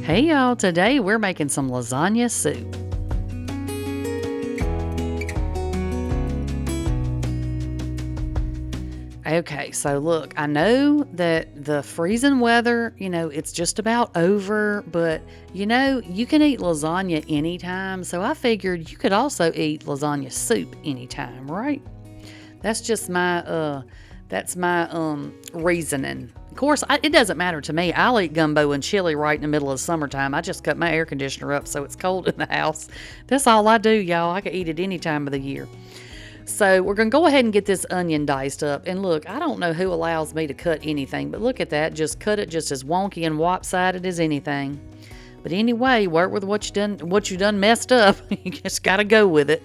Hey y'all, today we're making some lasagna soup. Okay, so look, I know that the freezing weather, it's just about over, but you can eat lasagna anytime, so I figured you could also eat lasagna soup anytime, right? That's just my reasoning. Of course, it doesn't matter to me. I'll eat gumbo and chili right in the middle of summertime. I just cut my air conditioner up so it's cold in the house. That's all I do, y'all. I can eat it any time of the year. So we're going to go ahead and get this onion diced up. And look, I don't know who allows me to cut anything, but look at that. Just cut it just as wonky and lopsided as anything. But anyway, work with what you done messed up. You just got to go with it.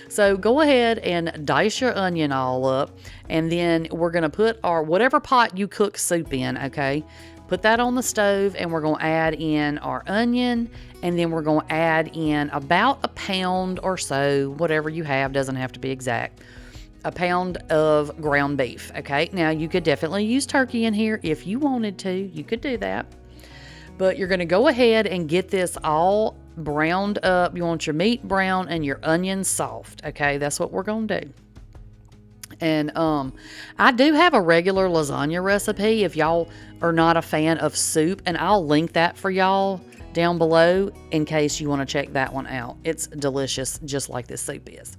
So go ahead and dice your onion all up, and then we're going to put our whatever pot you cook soup in, okay? Put that on the stove, and we're going to add in our onion, and then we're going to add in about a pound or so, whatever you have, doesn't have to be exact, a pound of ground beef, okay? Now, you could definitely use turkey in here if you wanted to. You could do that. But you're going to go ahead and get this all browned up. You want your meat brown and your onions soft. Okay, that's what we're going to do. And I do have a regular lasagna recipe if y'all are not a fan of soup, and I'll link that for y'all down below in case you want to check that one out. It's delicious, just like this soup is.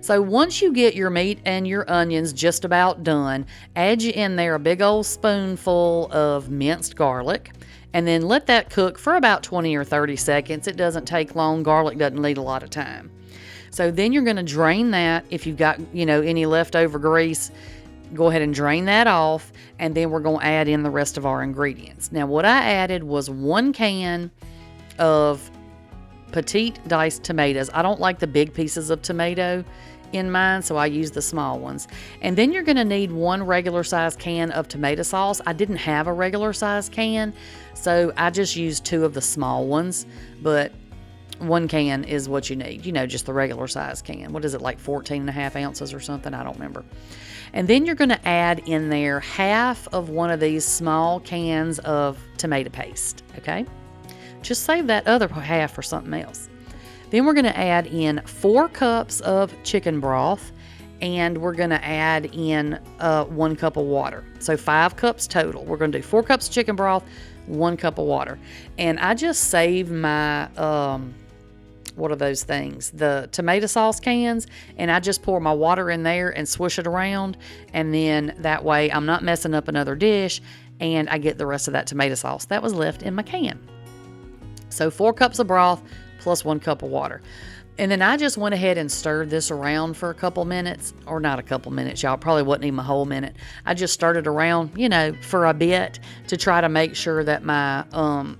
So once you get your meat and your onions just about done, add in there a big old spoonful of minced garlic. And then let that cook for about 20 or 30 seconds. It doesn't take long. Garlic doesn't need a lot of time. So then you're going to drain that. If you've got, any leftover grease, go ahead and drain that off. And then we're going to add in the rest of our ingredients. Now, what I added was 1 can of petite diced tomatoes. I don't like the big pieces of tomato in mine, so I use the small ones. And then you're going to need 1 regular size can of tomato sauce. I didn't have a regular size can, so I just used 2 of the small ones, but 1 can is what you need, just the regular size can. What is it, like 14.5 ounces or something? I don't remember. And then you're going to add in there half of one of these small cans of tomato paste, okay? Just save that other half for something else. Then we're going to add in 4 cups of chicken broth, and we're going to add in 1 cup of water. So 5 cups total. We're going to do 4 cups of chicken broth, 1 cup of water. And I just saved my, what are those things? The tomato sauce cans, and I just pour my water in there and swish it around. And then that way I'm not messing up another dish, and I get the rest of that tomato sauce that was left in my can. So 4 cups of broth, plus 1 cup of water. And then I just went ahead and stirred this around for a couple minutes, or not a couple minutes, y'all, probably wouldn't even a whole minute. I just stirred it around, for a bit to try to make sure that my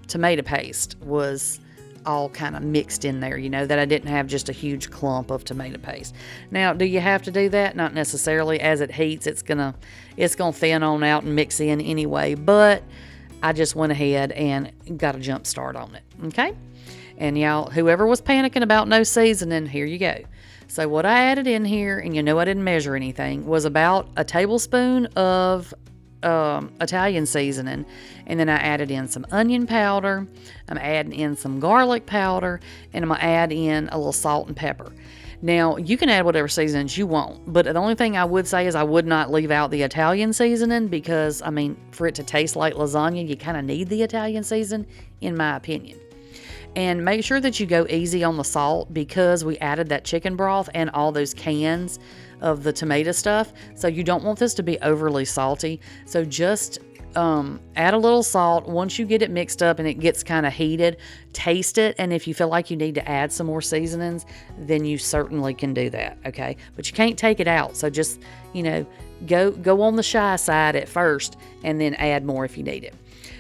tomato paste was all kind of mixed in there, that I didn't have just a huge clump of tomato paste. Now, do you have to do that? Not necessarily. As it heats, it's gonna thin on out and mix in anyway, but I just went ahead and got a jump start on it, okay? And y'all, whoever was panicking about no seasoning, here you go. So what I added in here, and I didn't measure anything, was about a tablespoon of Italian seasoning. And then I added in some onion powder. I'm adding in some garlic powder. And I'm going to add in a little salt and pepper. Now, you can add whatever seasonings you want. But the only thing I would say is I would not leave out the Italian seasoning because, for it to taste like lasagna, you kind of need the Italian season, in my opinion. And make sure that you go easy on the salt because we added that chicken broth and all those cans of the tomato stuff. So you don't want this to be overly salty. So just add a little salt. Once you get it mixed up and it gets kind of heated, taste it. And if you feel like you need to add some more seasonings, then you certainly can do that, okay? But you can't take it out. So just, go on the shy side at first and then add more if you need it.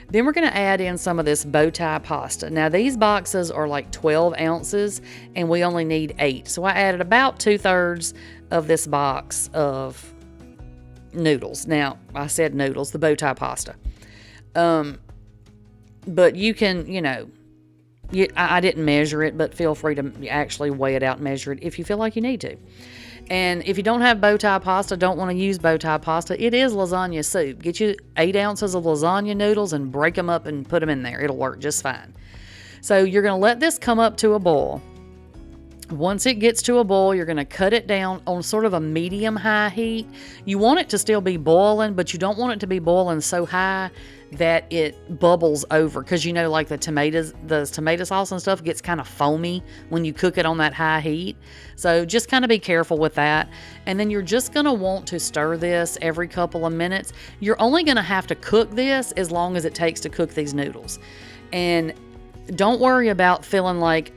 Then we're going to add in some of this bowtie pasta. Now, these boxes are like 12 ounces, and we only need 8. So I added about 2/3 of this box of noodles. Now, I said noodles, the bowtie pasta. But you can, I didn't measure it, but feel free to actually weigh it out and measure it if you feel like you need to. And if you don't have bow tie pasta, don't want to use bow tie pasta, it is lasagna soup. Get you 8 ounces of lasagna noodles and break them up and put them in there. It'll work just fine. So you're going to let this come up to a boil. Once it gets to a boil, you're going to cut it down on sort of a medium-high heat. You want it to still be boiling, but you don't want it to be boiling so high that it bubbles over. Because you know, like the tomato sauce and stuff gets kind of foamy when you cook it on that high heat. So just kind of be careful with that. And then you're just going to want to stir this every couple of minutes. You're only going to have to cook this as long as it takes to cook these noodles. And don't worry about feeling like,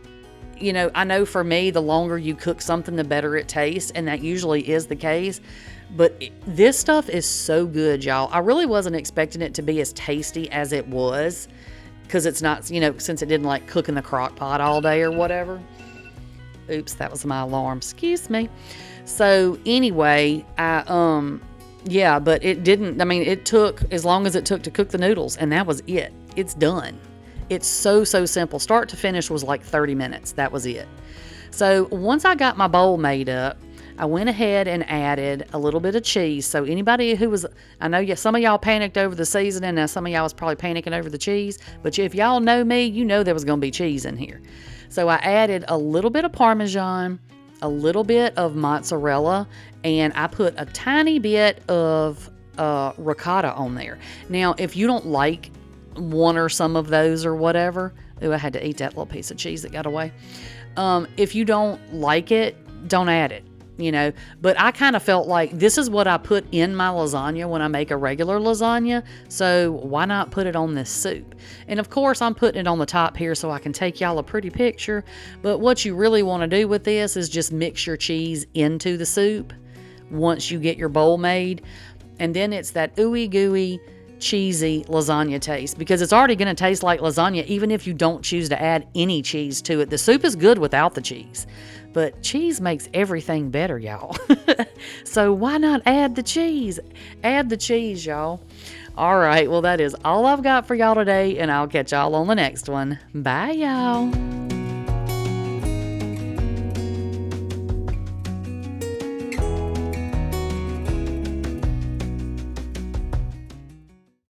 you know, I know for me, the longer you cook something, the better it tastes, and that usually is the case. But this stuff is so good, y'all. I really wasn't expecting it to be as tasty as it was, because it's not, you know, since it didn't like cook in the crock pot all day or whatever. Oops, that was my alarm. Excuse me. So anyway, yeah, but it didn't, I mean, it took as long as it took to cook the noodles, and that was it. It's done. It's so simple. Start to finish was like 30 minutes. That was it. So once I got my bowl made up, I went ahead and added a little bit of cheese. So anybody who was, I know some of y'all panicked over the seasoning, and some of y'all was probably panicking over the cheese. But if y'all know me, you know there was going to be cheese in here. So I added a little bit of parmesan, a little bit of mozzarella, and I put a tiny bit of ricotta on there. Now, if you don't like one or some of those or whatever. Ooh, I had to eat that little piece of cheese that got away. If you don't like it, don't add it, you know. But I kind of felt like this is what I put in my lasagna when I make a regular lasagna, so why not put it on this soup? And of course, I'm putting it on the top here so I can take y'all a pretty picture. But what you really want to do with this is just mix your cheese into the soup once you get your bowl made. And then it's that ooey gooey, cheesy lasagna taste, because it's already going to taste like lasagna even if you don't choose to add any cheese to it. The soup is good without the cheese, but cheese makes everything better, y'all. So why not add the cheese? Add the cheese, y'all. All right, well, that is all I've got for y'all today, and I'll catch y'all on the next one. Bye, y'all.